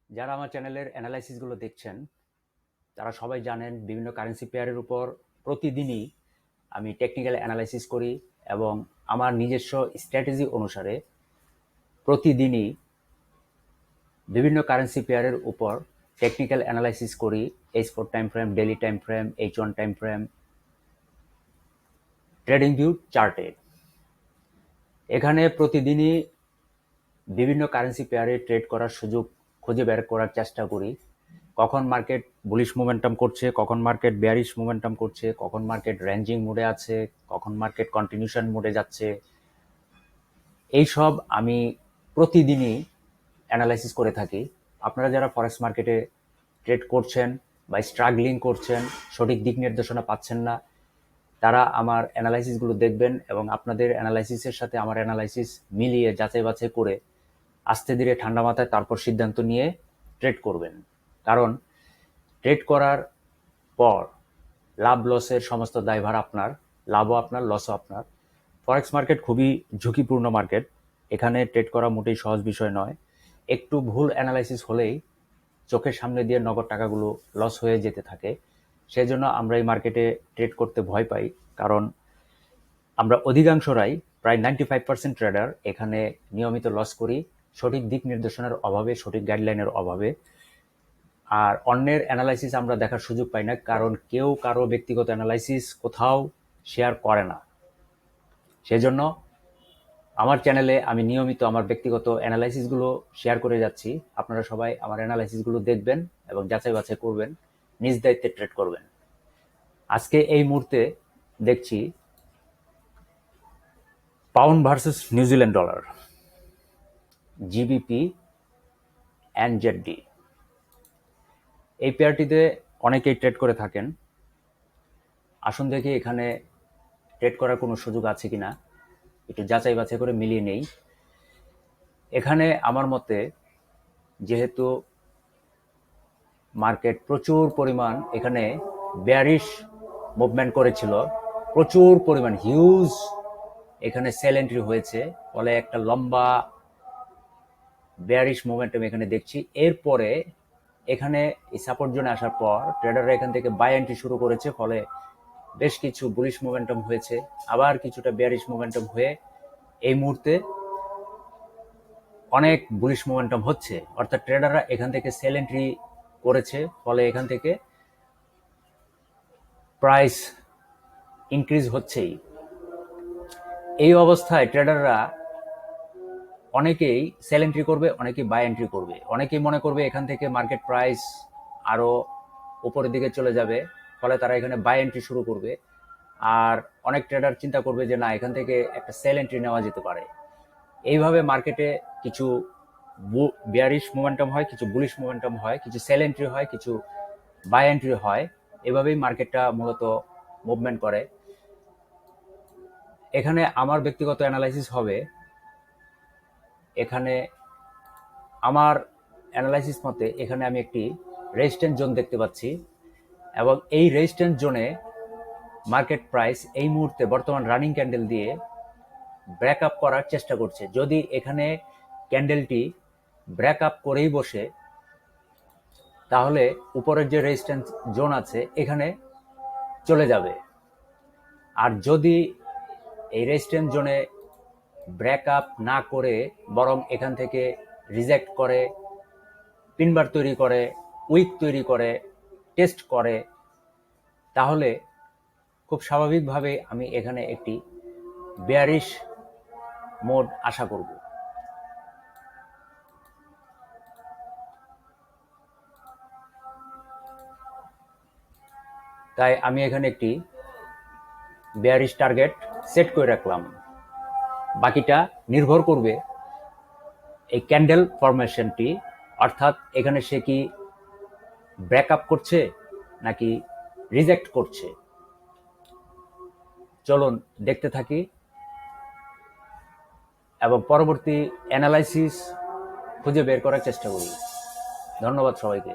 যারা আমার চ্যানেলের অ্যানালাইসিসগুলো দেখছেন তারা সবাই জানেন বিভিন্ন কারেন্সি পেয়ারের উপর প্রতিদিনই আমি টেকনিক্যাল অ্যানালাইসিস করি এবং আমার নিজস্ব স্ট্র্যাটেজি অনুসারে প্রতিদিনই বিভিন্ন কারেন্সি পেয়ারের উপর টেকনিক্যাল অ্যানালাইসিস করি। H4 time frame, daily time frame, H1 time frame, trading view চার্টে। এখানে প্রতিদিনই বিভিন্ন কারেন্সি পেয়ারে ট্রেড করার সুযোগ খুঁজে বের করার চেষ্টা করি। কখন মার্কেট বুলিশ মোমেন্টাম করছে, কখন মার্কেট বেয়ারিশ মোমেন্টাম করছে, কখন মার্কেট রেঞ্জিং মোডে আছে, কখন মার্কেট কন্টিনিউশন মোডে যাচ্ছে, এইসব আমি প্রতিদিনই অ্যানালাইসিস করে থাকি। আপনারা যারা ফরেক্স মার্কেটে ট্রেড করছেন বা স্ট্রাগলিং করছেন, সঠিক দিক নির্দেশনা পাচ্ছেন না, তারা আমার অ্যানালাইসিসগুলো দেখবেন এবং আপনাদের অ্যানালাইসিসের সাথে আমার অ্যানালাইসিস মিলিয়ে যাচাই বাছাই করে আস্তে ধীরে ঠান্ডা মাথায় তারপর সিদ্ধান্ত নিয়ে ট্রেড করবেন। কারণ ট্রেড করার পর লাভ লসের সমস্ত দায়ভার আপনার, লাভও আপনার, লসও আপনার। ফরেক্স মার্কেট খুবই ঝুঁকিপূর্ণ মার্কেট। এখানে ট্রেড করা মোটেই সহজ বিষয় নয়। একটু ভুল অ্যানালাইসিস হলেই চোখের সামনে দিয়ে নগদ টাকাগুলো লস হয়ে যেতে থাকে। সেই জন্য আমরা এই মার্কেটে ট্রেড করতে ভয় পাই। কারণ আমরা অধিকাংশরাই, প্রায় 95% ট্রেডার এখানে নিয়মিত লস করি সঠিক দিক নির্দেশনার অভাবে, সঠিক গাইডলাইনের অভাবে। আর অন্যের অ্যানালাইসিস আমরা দেখার সুযোগ পাই না, কারণ কেউ কারো ব্যক্তিগত অ্যানালাইসিস কোথাও শেয়ার করে না। সেজন্য আমার চ্যানেলে আমি নিয়মিত আমার ব্যক্তিগত অ্যানালাইসিসগুলো শেয়ার করে যাচ্ছি। আপনারা সবাই আমার অ্যানালাইসিসগুলো দেখবেন এবং যাচাই বাছাই করবেন, নিজ দায়িত্বে ট্রেড করবেন। আজকে এই মুহূর্তে দেখছি pound versus New Zealand dollar, GBP এনজেডডি। এই পেয়ারটিতে অনেকেই ট্রেড করে থাকেন। আসুন দেখি এখানে ট্রেড করার কোনো সুযোগ আছে কিনা, একটু যাচাই বাছাই করে মিলিয়ে নেই। এখানে আমার মতে, যেহেতু মার্কেট প্রচুর পরিমাণ এখানে বেয়ারিশ মুভমেন্ট করেছিল, প্রচুর পরিমাণ হিউজ এখানে সেল এন্ট্রি হয়েছে, ফলে একটা লম্বা বেয়ারিশ মোমেন্টাম এখানে দেখছি। এরপরে এখানে এই সাপোর্ট জোনে আসার পর ট্রেডাররা এখান থেকে বাই এন্ট্রি শুরু করেছে, ফলে বেশ কিছু বুলিশ মোমেন্টাম হয়েছে, আবার কিছুটা বেয়ারিশ মোমেন্টাম হয়ে এই মুহূর্তে অনেক বুলিশ মোমেন্টাম হচ্ছে। অর্থাৎ ট্রেডাররা এখান থেকে সেল এন্ট্রি করেছে, ফলে এখান থেকে প্রাইস ইনক্রিজ হচ্ছেই। এই অবস্থায় ট্রেডাররা অনেকেই সেল এন্ট্রি করবে, অনেকেই বাই এন্ট্রি করবে। অনেকেই মনে করবে এখান থেকে মার্কেট প্রাইস আরো উপরের দিকে চলে যাবে, ফলে তারা এখানে বাই এন্ট্রি শুরু করবে। আর অনেক ট্রেডার চিন্তা করবে যে না, এখান থেকে একটা সেল এন্ট্রি নেওয়া যেতে পারে। এইভাবে মার্কেটে কিছু বেয়ারিশ মোমেন্টাম হয়, কিছু বুলিশ মোমেন্টাম হয়, কিছু সেল এন্ট্রি হয়, কিছু বাই এন্ট্রি হয়। এভাবেই মার্কেটটা মূলত মুভমেন্ট করে। এখানে আমার ব্যক্তিগত অ্যানালাইসিস হবে, এখানে আমার অ্যানালাইসিস মতে এখানে আমি একটি রেজিস্ট্যান্স জোন দেখতে পাচ্ছি এবং এই রেজিস্ট্যান্স জোনে মার্কেট প্রাইস এই মুহূর্তে বর্তমান রানিং ক্যান্ডেল দিয়ে ব্রেক আপ করার চেষ্টা করছে। যদি এখানে ক্যান্ডেলটি ব্রেক আপ করেই বসে, তাহলে উপরের যে রেজিস্ট্যান্স জোন আছে এখানে চলে যাবে। আর যদি এই রেজিস্ট্যান্স জোনে ব্রেক আপ না করে বরং এখান থেকে রিজেক্ট করে, পিনবার তৈরি করে, উইক তৈরি করে, টেস্ট করে, তাহলে খুব স্বাভাবিকভাবে আমি এখানে একটি বেয়ারিশ মোড আশা করব। তাই আমি এখানে একটি বেয়ারিশ টার্গেট সেট করে রাখলাম। বাকিটা নির্ভর করবে এই ক্যান্ডেল ফরমেশনটি, অর্থাৎ এখানে সে কি ব্রেকআপ করছে নাকি রিজেক্ট করছে। চলুন দেখতে থাকি এবং পরবর্তী অ্যানালাইসিস খুঁজে বের করার চেষ্টা করি। ধন্যবাদ সবাইকে।